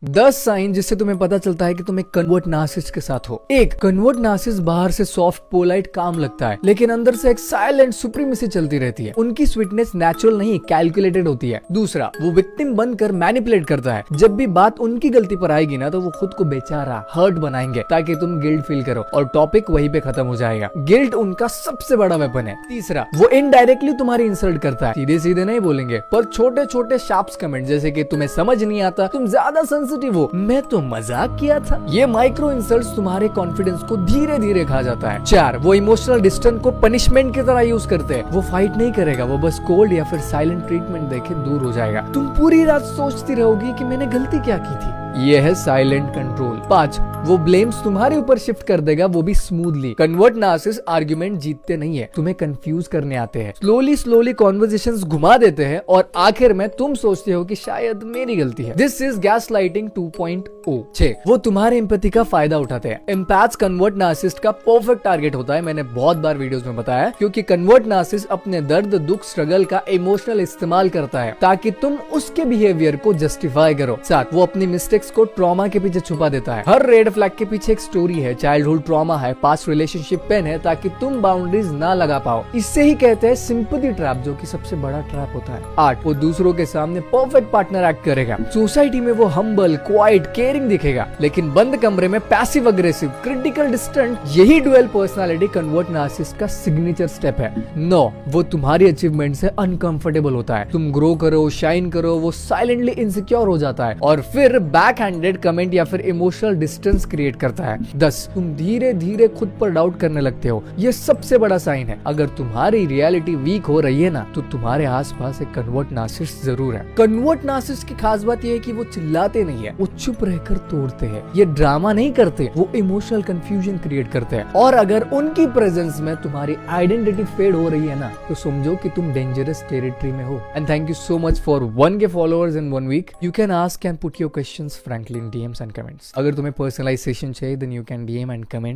10 sign जिससे तुम्हें पता चलता है कि तुम एक कन्वर्ट नार्सिसिस्ट के साथ हो। एक कन्वर्ट नार्सिसिस्ट बाहर से सॉफ्ट पोलाइट काम लगता है, लेकिन अंदर से एक साइलेंट सुप्रीमेसी चलती रहती है। उनकी स्वीटनेस नेचुरल नहीं कैलकुलेटेड होती है। दूसरा, वो विक्टिम बनकर मैनिपुलेट करता है। जब भी बात उनकी गलती पर आएगी ना, तो वो खुद को बेचारा हर्ट बनाएंगे ताकि तुम गिल्ट फील करो और टॉपिक वहीं पे खत्म हो जाएगा। गिल्ट उनका सबसे बड़ा वेपन है। तीसरा, वो इनडायरेक्टली तुम्हारी इंसल्ट करता है। सीधे सीधे नहीं बोलेंगे, पर छोटे छोटे शार्प कमेंट जैसे कि तुम्हें समझ नहीं आता, तुम ज्यादा सेंसिटिव हो, मैं तो मजाक किया था। ये माइक्रो इंसल्ट्स तुम्हारे कॉन्फिडेंस को धीरे धीरे खा जाता है। 4, वो इमोशनल डिस्टेंस को पनिशमेंट की तरह यूज करते हैं। वो फाइट नहीं करेगा, वो बस कोल्ड या फिर साइलेंट ट्रीटमेंट देके दूर हो जाएगा। तुम पूरी रात सोचती रहोगी कि मैंने गलती क्या की थी। ये है साइलेंट कंट्रोल। 5, वो ब्लेम्स तुम्हारे ऊपर शिफ्ट कर देगा, वो भी स्मूथली। कन्वर्ट नार्सिसिस्ट आर्गुमेंट जीतते नहीं है, तुम्हें कंफ्यूज करने आते हैं। स्लोली कॉन्वर्सेशंस घुमा देते हैं और आखिर में तुम सोचते हो कि शायद मेरी गलती है। This is gaslighting 2.0। 6, वो तुम्हारे एम्पैथी का फायदा उठाते हैं। एम्पैथ्स कन्वर्ट नार्सिसिस्ट का परफेक्ट टारगेट होता है। मैंने बहुत बार वीडियोस में बताया, क्योंकि कन्वर्ट नार्सिसिस्ट अपने दर्द, दुख, स्ट्रगल का इमोशनल इस्तेमाल करता है ताकि तुम उसके बिहेवियर को जस्टिफाई करो। 7, वो अपनी मिस्टेक्स को ट्रॉमा के पीछे छुपा देता है। हर रेड फ्लैग के पीछे एक स्टोरी है, चाइल्डहुड ट्रॉमा है, पास्ट रिलेशनशिप पेन है, ताकि तुम बाउंड्रीज ना लगा पाओ। इससे ही कहते हैं सिंपैथी ट्रैप, जो कि सबसे बड़ा ट्रैप होता है। 8, वो दूसरों के सामने परफेक्ट पार्टनर एक्ट करेगा। सोसाइटी में वो हम्बल, क्वाइट, केयरिंग दिखेगा, लेकिन बंद कमरे में पैसिव अग्रेसिव, क्रिटिकल, डिस्टेंट। यही डुअल पर्सनालिटी कन्वर्ट नार्सिसिस्ट का सिग्नेचर स्टेप है। 9, वो तुम्हारी अचीवमेंट से अनकंफर्टेबल होता है। तुम ग्रो करो, शाइन करो, वो साइलेंटली इनसिक्योर हो जाता है और फिर बैक हैंडेड कमेंट या फिर इमोशनल डिस्टेंस क्रिएट करता है। 10, तुम धीरे धीरे खुद पर डाउट करने लगते हो। ये सबसे बड़ा साइन है। अगर तुम्हारी रियलिटी वीक हो रही है ना, तो तुम्हारे आसपास एक कन्वर्ट नार्सिसिस्ट जरूर है। कन्वर्ट नार्सिसिस्ट की खास बात यह है कि वो चिल्लाते नहीं है, वो चुप रहकर तोड़ते हैं। ये ड्रामा नहीं करते, वो इमोशनल कंफ्यूजन क्रिएट करते हैं। और अगर उनकी प्रेजेंस में तुम्हारी आइडेंटिटी फेड हो रही है ना, तो समझो कि तुम डेंजरस टेरिटरी में हो। And thank you so much for 1K followers in 1 week. You can ask and put your questions frankly in DMs and comments. अगर तुम्हें पर्सनलाइज सेशन चाहिए, then you can DM and comment.